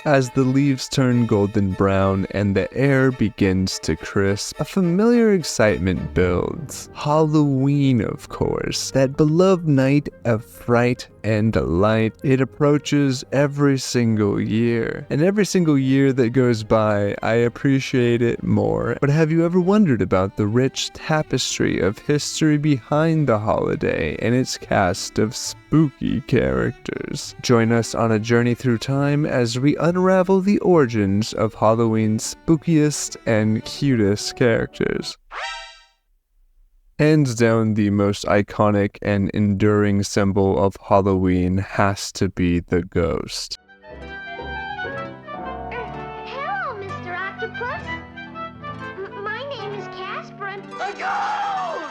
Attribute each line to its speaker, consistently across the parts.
Speaker 1: As the leaves turn golden brown and the air begins to crisp, a familiar excitement builds. Halloween, of course, that beloved night of fright and delight. It approaches every single year, and every single year that goes by, I appreciate it more. But have you ever wondered about the rich tapestry of history behind the holiday and its cast of spooky characters? Join us on a journey through time as we unravel the origins of Halloween's spookiest and cutest characters. Hands down, the most iconic and enduring symbol of Halloween has to be the ghost.
Speaker 2: Hello, Mr. Octopus. My name is Casper and... A ghost!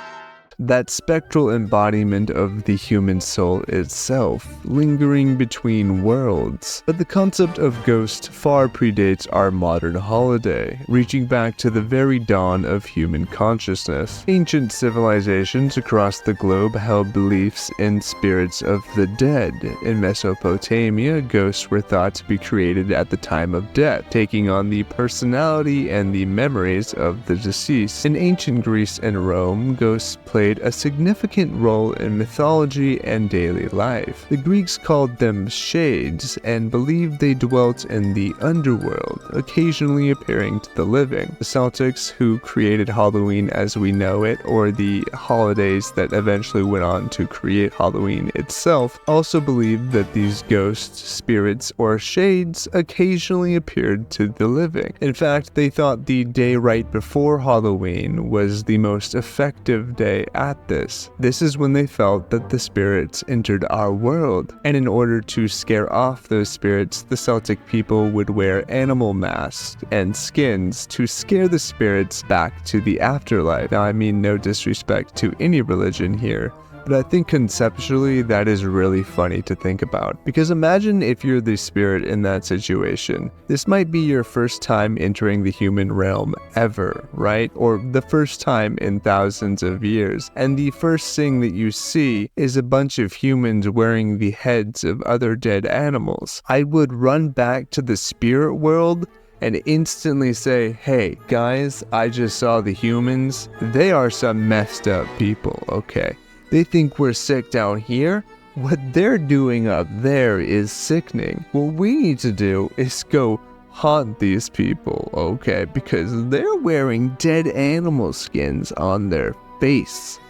Speaker 1: That spectral embodiment of the human soul itself, lingering between worlds. But the concept of ghost far predates our modern holiday, reaching back to the very dawn of human consciousness. Ancient civilizations across the globe held beliefs in spirits of the dead. In Mesopotamia, ghosts were thought to be created at the time of death, taking on the personality and the memories of the deceased. In ancient Greece and Rome, ghosts played a significant role in mythology and daily life. The Greeks called them shades and believed they dwelt in the underworld, occasionally appearing to the living. The Celtics, who created Halloween as we know it, or the holidays that eventually went on to create Halloween itself, also believed that these ghosts, spirits, or shades occasionally appeared to the living. In fact, they thought the day right before Halloween was the most effective day at this. This is when they felt that the spirits entered our world, and in order to scare off those spirits, the Celtic people would wear animal masks and skins to scare the spirits back to the afterlife. Now, I mean no disrespect to any religion here, but I think conceptually that is really funny to think about. Because imagine if you're the spirit in that situation. This might be your first time entering the human realm ever, right? Or the first time in thousands of years. And the first thing that you see is a bunch of humans wearing the heads of other dead animals. I would run back to the spirit world and instantly say, hey guys, I just saw the humans. They are some messed up people, okay? They think we're sick down here. What they're doing up there is sickening. What we need to do is go haunt these people, okay? Because they're wearing dead animal skins on their face.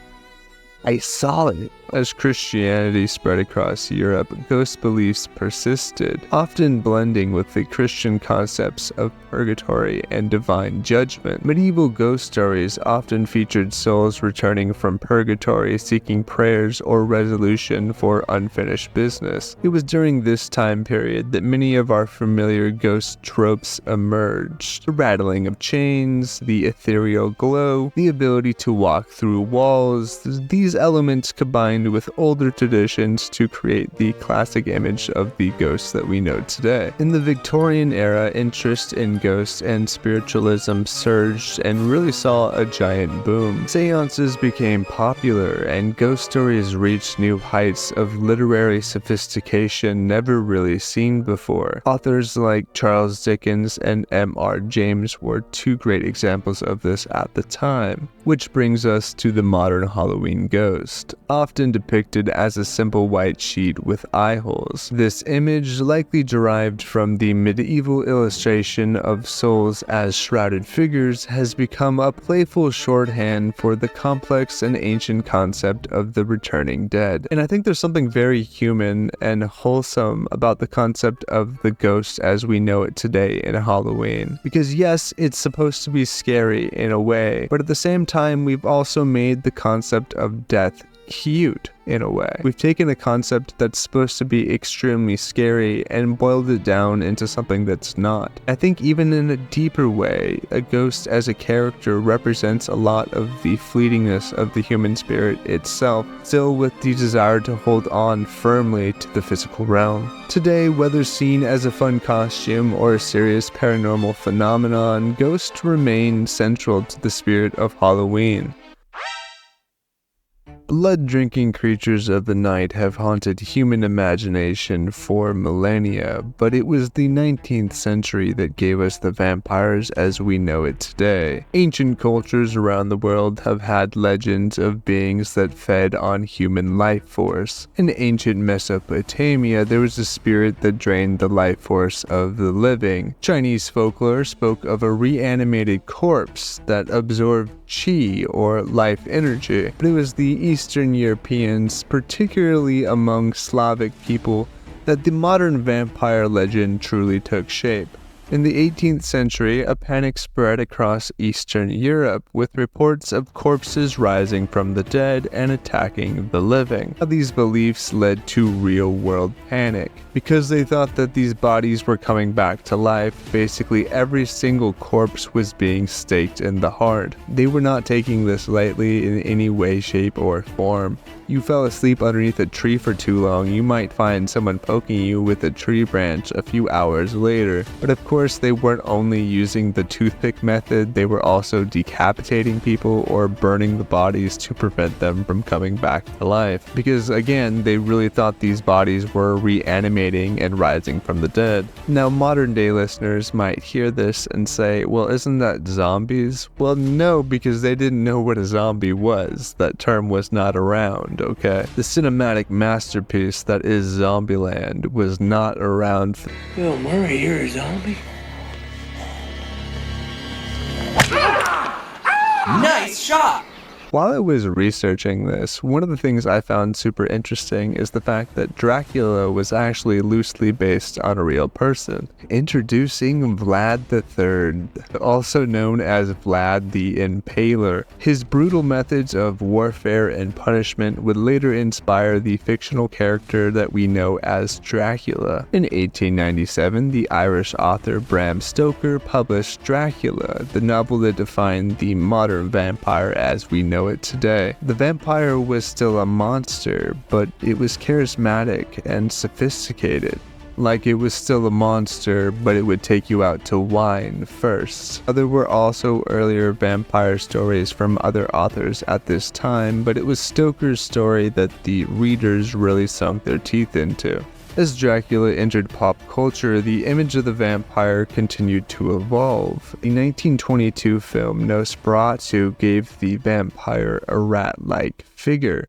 Speaker 1: I saw it. As Christianity spread across Europe, ghost beliefs persisted, often blending with the Christian concepts of purgatory and divine judgment. Medieval ghost stories often featured souls returning from purgatory seeking prayers or resolution for unfinished business. It was during this time period that many of our familiar ghost tropes emerged. The rattling of chains, the ethereal glow, the ability to walk through walls. These elements combined with older traditions to create the classic image of the ghosts that we know today. In the Victorian era, interest in ghosts and spiritualism surged and really saw a giant boom. Seances became popular and ghost stories reached new heights of literary sophistication never really seen before. Authors like Charles Dickens and M.R. James were two great examples of this at the time. Which brings us to the modern Halloween ghost, often depicted as a simple white sheet with eye holes. This image, likely derived from the medieval illustration of souls as shrouded figures, has become a playful shorthand for the complex and ancient concept of the returning dead. And I think there's something very human and wholesome about the concept of the ghost as we know it today in Halloween. Because yes, it's supposed to be scary in a way, but at the same time, we've also made the concept of death cute in a way. We've taken a concept that's supposed to be extremely scary and boiled it down into something that's not. I think even in a deeper way, a ghost as a character represents a lot of the fleetingness of the human spirit itself, still with the desire to hold on firmly to the physical realm. Today, whether seen as a fun costume or a serious paranormal phenomenon, ghosts remain central to the spirit of Halloween. Blood-drinking creatures of the night have haunted human imagination for millennia, but it was the 19th century that gave us the vampires as we know it today. Ancient cultures around the world have had legends of beings that fed on human life force. In ancient Mesopotamia, there was a spirit that drained the life force of the living. Chinese folklore spoke of a reanimated corpse that absorbed qi or life energy, but it was the Eastern Europeans, particularly among Slavic people, that the modern vampire legend truly took shape. In the 18th century, a panic spread across Eastern Europe, with reports of corpses rising from the dead and attacking the living. These beliefs led to real-world panic. Because they thought that these bodies were coming back to life, basically every single corpse was being staked in the heart. They were not taking this lightly in any way, shape, or form. You fell asleep underneath a tree for too long, you might find someone poking you with a tree branch a few hours later. But of course, they weren't only using the toothpick method, they were also decapitating people or burning the bodies to prevent them from coming back to life. Because again, they really thought these bodies were reanimating and rising from the dead. Now, modern day listeners might hear this and say, well, isn't that zombies? Well, no, because they didn't know what a zombie was. That term was not around. Okay, the cinematic masterpiece that is Zombieland was not around.
Speaker 3: Bill Murray, you're a zombie? Nice shot!
Speaker 1: While I was researching this, one of the things I found super interesting is the fact that Dracula was actually loosely based on a real person. Introducing Vlad III, also known as Vlad the Impaler. His brutal methods of warfare and punishment would later inspire the fictional character that we know as Dracula. In 1897, the Irish author Bram Stoker published Dracula, the novel that defined the modern vampire as we know it today. The vampire was still a monster, but it was charismatic and sophisticated. Like it was still a monster, but it would take you out to wine first. There were also earlier vampire stories from other authors at this time, but it was Stoker's story that the readers really sunk their teeth into. As Dracula entered pop culture, the image of the vampire continued to evolve. The 1922 film Nosferatu gave the vampire a rat-like figure.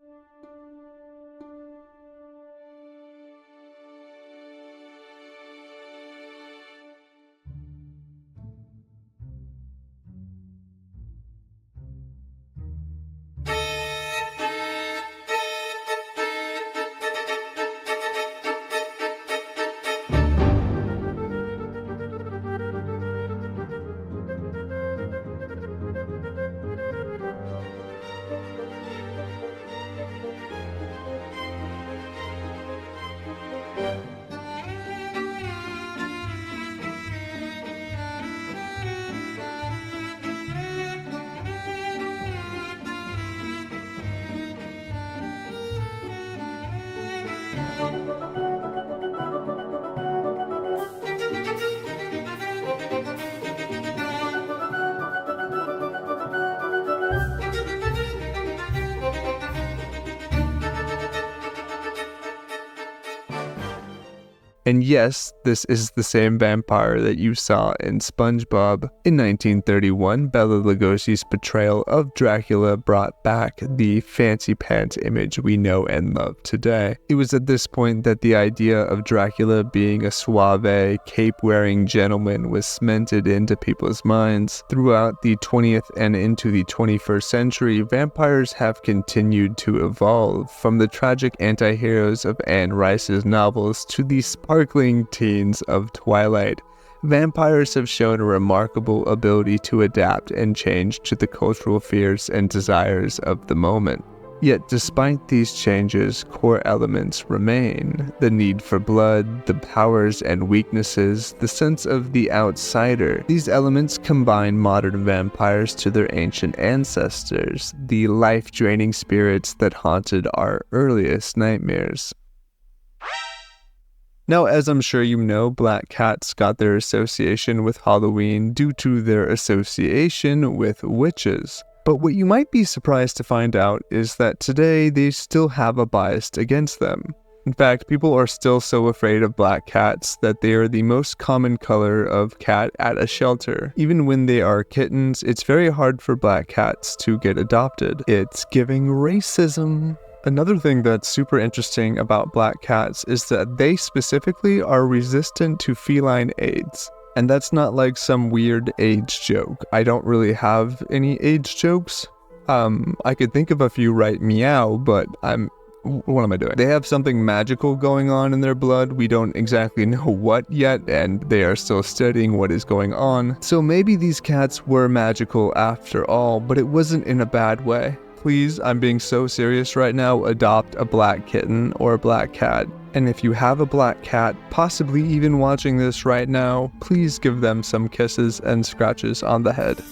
Speaker 1: And yes, this is the same vampire that you saw in SpongeBob. In 1931, Bela Lugosi's portrayal of Dracula brought back the fancy pants image we know and love today. It was at this point that the idea of Dracula being a suave, cape-wearing gentleman was cemented into people's minds. Throughout the 20th and into the 21st century, vampires have continued to evolve, from the tragic anti-heroes of Anne Rice's novels to the sparkling teens of Twilight. Vampires have shown a remarkable ability to adapt and change to the cultural fears and desires of the moment. Yet despite these changes, core elements remain. The need for blood, the powers and weaknesses, the sense of the outsider. These elements combine modern vampires to their ancient ancestors, the life-draining spirits that haunted our earliest nightmares. Now, as I'm sure you know, black cats got their association with Halloween due to their association with witches. But what you might be surprised to find out is that today they still have a bias against them. In fact, people are still so afraid of black cats that they are the most common color of cat at a shelter. Even when they are kittens, it's very hard for black cats to get adopted. It's giving racism. Another thing that's super interesting about black cats is that they specifically are resistant to feline AIDS. And that's not like some weird AIDS joke. I don't really have any AIDS jokes. I could think of a few right meow, but what am I doing? They have something magical going on in their blood. We don't exactly know what yet, and they are still studying what is going on. So maybe these cats were magical after all, but it wasn't in a bad way. Please, I'm being so serious right now, adopt a black kitten or a black cat. And if you have a black cat, possibly even watching this right now, please give them some kisses and scratches on the head.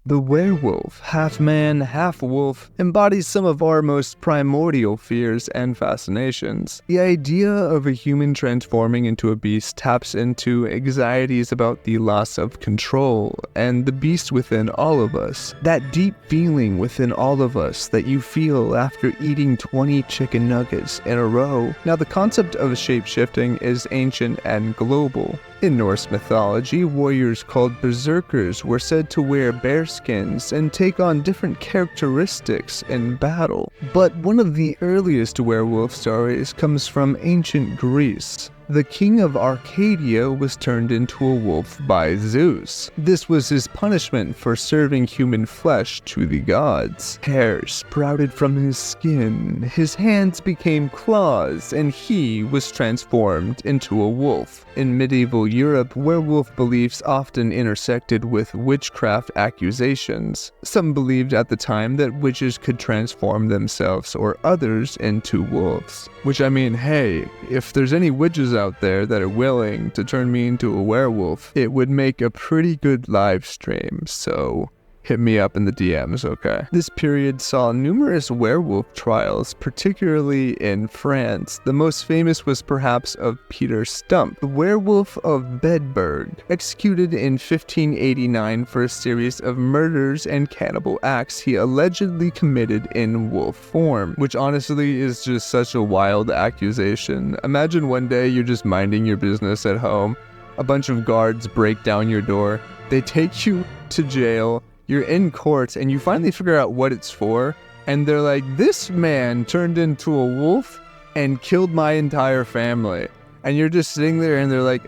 Speaker 1: The werewolf, half man, half wolf, embodies some of our most primordial fears and fascinations. The idea of a human transforming into a beast taps into anxieties about the loss of control and the beast within all of us. That deep feeling within all of us that you feel after eating 20 chicken nuggets in a row. Now, the concept of shape-shifting is ancient and global. In Norse mythology, warriors called berserkers were said to wear bear skins and take on different characteristics in battle. But one of the earliest werewolf stories comes from ancient Greece. The king of Arcadia was turned into a wolf by Zeus. This was his punishment for serving human flesh to the gods. Hair sprouted from his skin, his hands became claws, and he was transformed into a wolf. In medieval Europe, werewolf beliefs often intersected with witchcraft accusations. Some believed at the time that witches could transform themselves or others into wolves. Which, I mean, hey, if there's any witches out there that are willing to turn me into a werewolf, it would make a pretty good live stream, so hit me up in the DMs, okay? This period saw numerous werewolf trials, particularly in France. The most famous was perhaps of Peter Stump, the werewolf of Bedburg, executed in 1589 for a series of murders and cannibal acts he allegedly committed in wolf form, which honestly is just such a wild accusation. Imagine one day you're just minding your business at home, a bunch of guards break down your door, they take you to jail, you're in court, and you finally figure out what it's for, and they're like, this man turned into a wolf and killed my entire family. And you're just sitting there and they're like,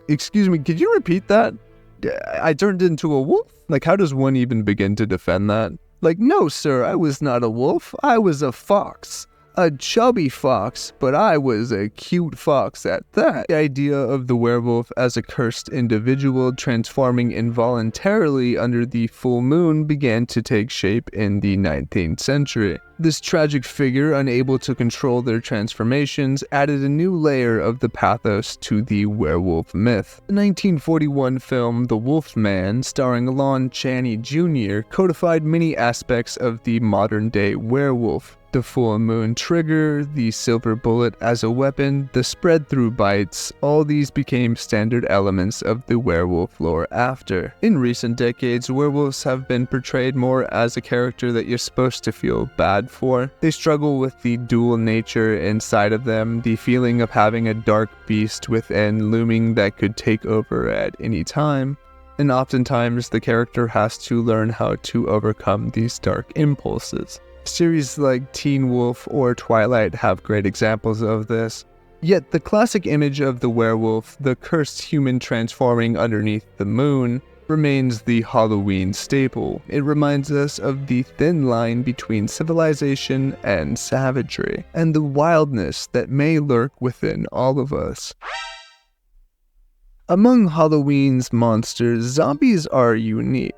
Speaker 1: excuse me, could you repeat that? I turned into a wolf? Like, how does one even begin to defend that? Like, no, sir, I was not a wolf. I was a fox. A chubby fox, but I was a cute fox at that. The idea of the werewolf as a cursed individual transforming involuntarily under the full moon began to take shape in the 19th century. This tragic figure, unable to control their transformations, added a new layer of the pathos to the werewolf myth. The 1941 film The Wolfman, starring Lon Chaney Jr., codified many aspects of the modern-day werewolf. The full moon trigger, the silver bullet as a weapon, the spread through bites, all these became standard elements of the werewolf lore after. In recent decades, werewolves have been portrayed more as a character that you're supposed to feel bad for. They struggle with the dual nature inside of them, the feeling of having a dark beast within looming that could take over at any time. And oftentimes the character has to learn how to overcome these dark impulses. Series like Teen Wolf or Twilight have great examples of this. Yet the classic image of the werewolf, the cursed human transforming underneath the moon, remains the Halloween staple. It reminds us of the thin line between civilization and savagery, and the wildness that may lurk within all of us. Among Halloween's monsters, zombies are unique.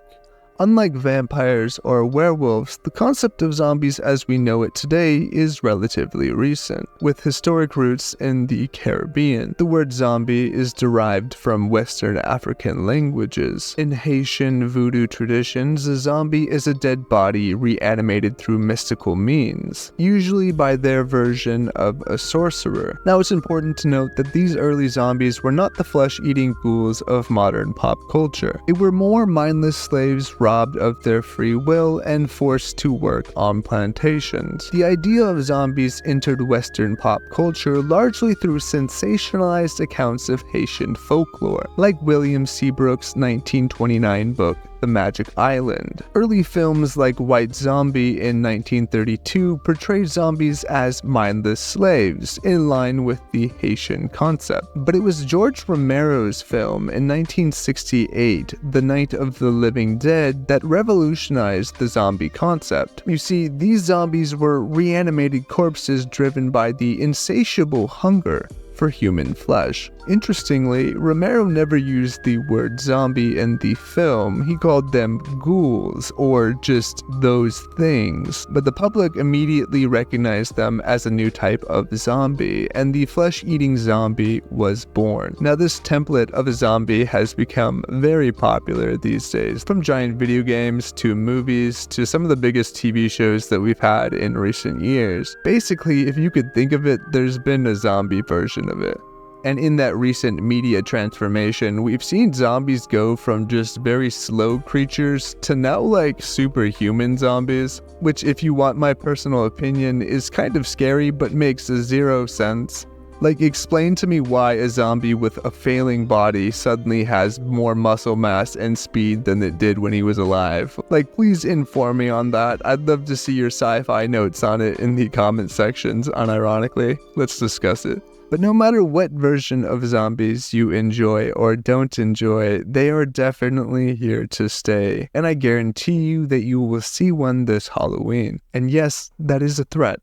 Speaker 1: Unlike vampires or werewolves, the concept of zombies as we know it today is relatively recent, with historic roots in the Caribbean. The word zombie is derived from Western African languages. In Haitian voodoo traditions, a zombie is a dead body reanimated through mystical means, usually by their version of a sorcerer. Now, it's important to note that these early zombies were not the flesh-eating ghouls of modern pop culture. They were more mindless slaves robbed of their free will and forced to work on plantations. The idea of zombies entered Western pop culture largely through sensationalized accounts of Haitian folklore, like William Seabrook's 1929 book, The Magic Island. Early films like White Zombie in 1932 portrayed zombies as mindless slaves, in line with the Haitian concept. But it was George Romero's film in 1968, The Night of the Living Dead, that revolutionized the zombie concept. You see, these zombies were reanimated corpses driven by the insatiable hunger for human flesh. Interestingly, Romero never used the word zombie in the film. He called them ghouls, or just those things. But the public immediately recognized them as a new type of zombie, and the flesh-eating zombie was born. Now, this template of a zombie has become very popular these days, from giant video games to movies to some of the biggest TV shows that we've had in recent years. Basically, if you could think of it, there's been a zombie version of it. And in that recent media transformation, we've seen zombies go from just very slow creatures to now like superhuman zombies, which, if you want my personal opinion, is kind of scary but makes zero sense. Like, explain to me why a zombie with a failing body suddenly has more muscle mass and speed than it did when he was alive. Like, please inform me on that. I'd love to see your sci-fi notes on it in the comment sections, unironically. Let's discuss it. But no matter what version of zombies you enjoy or don't enjoy, they are definitely here to stay. And I guarantee you that you will see one this Halloween. And yes, that is a threat.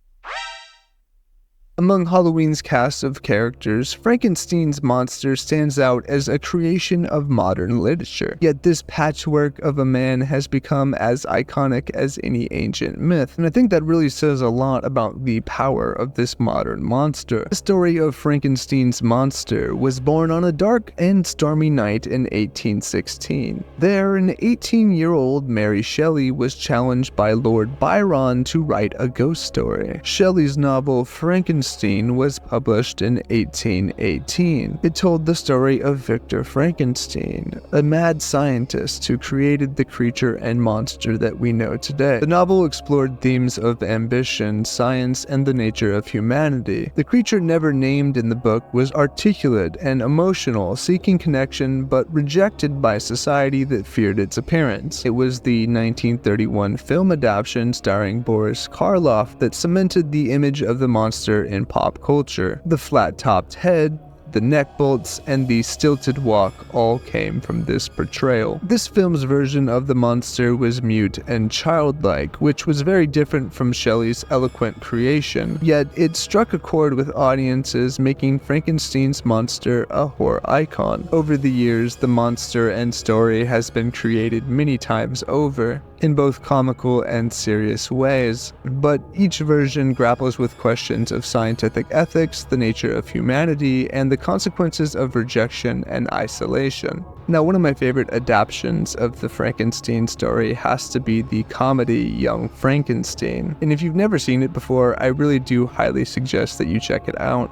Speaker 1: Among Halloween's cast of characters, Frankenstein's monster stands out as a creation of modern literature. Yet this patchwork of a man has become as iconic as any ancient myth, and I think that really says a lot about the power of this modern monster. The story of Frankenstein's monster was born on a dark and stormy night in 1816. There, an 18-year-old Mary Shelley was challenged by Lord Byron to write a ghost story. Shelley's novel Frankenstein was published in 1818. It told the story of Victor Frankenstein, a mad scientist who created the creature and monster that we know today. The novel explored themes of ambition, science, and the nature of humanity. The creature never named in the book was articulate and emotional, seeking connection but rejected by society that feared its appearance. It was the 1931 film adaptation starring Boris Karloff that cemented the image of the monster in pop culture. The flat-topped head, the neck bolts, and the stilted walk all came from this portrayal. This film's version of the monster was mute and childlike, which was very different from Shelley's eloquent creation, yet it struck a chord with audiences, making Frankenstein's monster a horror icon. Over the years, the monster and story has been created many times over, in both comical and serious ways, but each version grapples with questions of scientific ethics, the nature of humanity, and the consequences of rejection and isolation. Now, one of my favorite adaptations of the Frankenstein story has to be the comedy Young Frankenstein, and if you've never seen it before, I really do highly suggest that you check it out.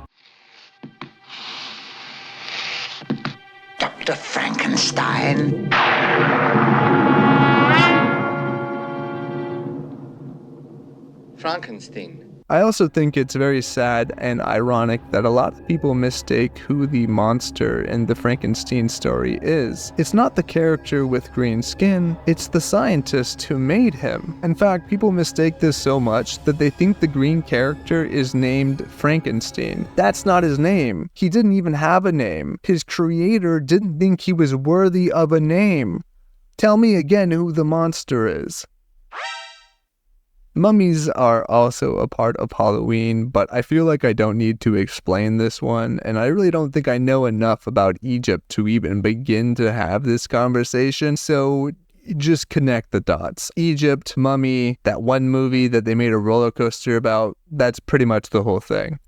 Speaker 4: Dr. Frankenstein.
Speaker 3: Frankenstein.
Speaker 1: I also think it's very sad and ironic that a lot of people mistake who the monster in the Frankenstein story is. It's not the character with green skin, it's the scientist who made him. In fact, people mistake this so much that they think the green character is named Frankenstein. That's not his name. He didn't even have a name. His creator didn't think he was worthy of a name. Tell me again who the monster is. Mummies are also a part of Halloween, but I feel like I don't need to explain this one, and I really don't think I know enough about Egypt to even begin to have this conversation, so just connect the dots. Egypt, Mummy, that one movie that they made a roller coaster about, that's pretty much the whole thing.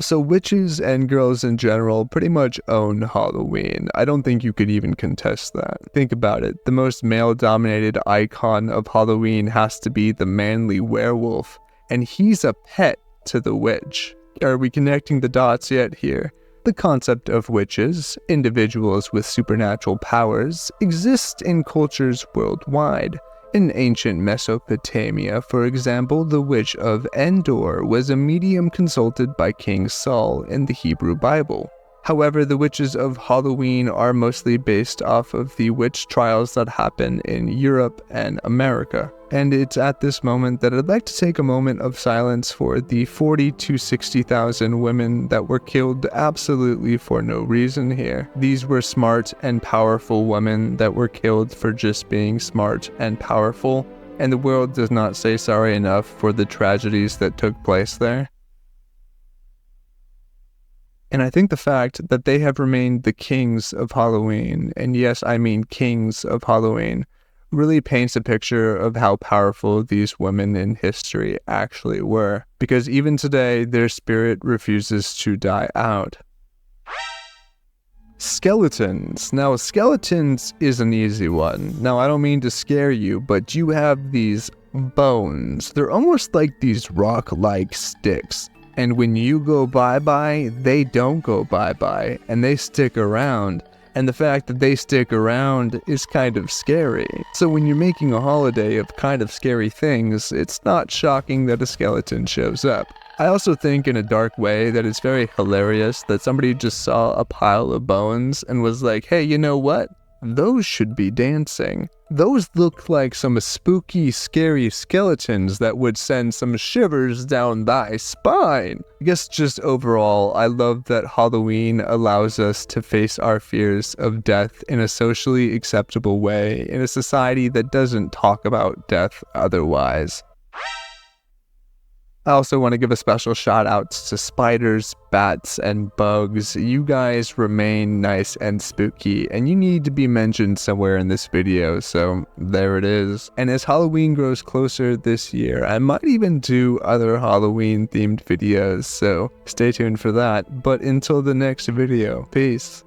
Speaker 1: So witches and girls in general pretty much own Halloween. I don't think you could even contest that. Think about it. The most male-dominated icon of Halloween has to be the manly werewolf, and he's a pet to the witch. Are we connecting the dots yet here? The concept of witches, individuals with supernatural powers, exist in cultures worldwide. In ancient Mesopotamia, for example, the witch of Endor was a medium consulted by King Saul in the Hebrew Bible. However, the witches of Halloween are mostly based off of the witch trials that happen in Europe and America. And it's at this moment that I'd like to take a moment of silence for the 40,000 to 60,000 women that were killed absolutely for no reason here. These were smart and powerful women that were killed for just being smart and powerful, and the world does not say sorry enough for the tragedies that took place there. And I think the fact that they have remained the kings of Halloween, and yes, I mean kings of Halloween, really paints a picture of how powerful these women in history actually were. Because even today, their spirit refuses to die out. Skeletons. Now, skeletons is an easy one. Now, I don't mean to scare you, but you have these bones. They're almost like these rock-like sticks. And when you go bye-bye, they don't go bye-bye, and they stick around. And the fact that they stick around is kind of scary. So when you're making a holiday of kind of scary things, it's not shocking that a skeleton shows up. I also think in a dark way that it's very hilarious that somebody just saw a pile of bones and was like, hey, you know what? Those should be dancing. Those look like some spooky, scary skeletons that would send some shivers down thy spine. I guess just overall, I love that Halloween allows us to face our fears of death in a socially acceptable way, in a society that doesn't talk about death otherwise. I also want to give a special shout out to spiders, bats, and bugs. You guys remain nice and spooky, and you need to be mentioned somewhere in this video, so there it is. And as Halloween grows closer this year, I might even do other Halloween themed videos, so stay tuned for that. But until the next video, peace.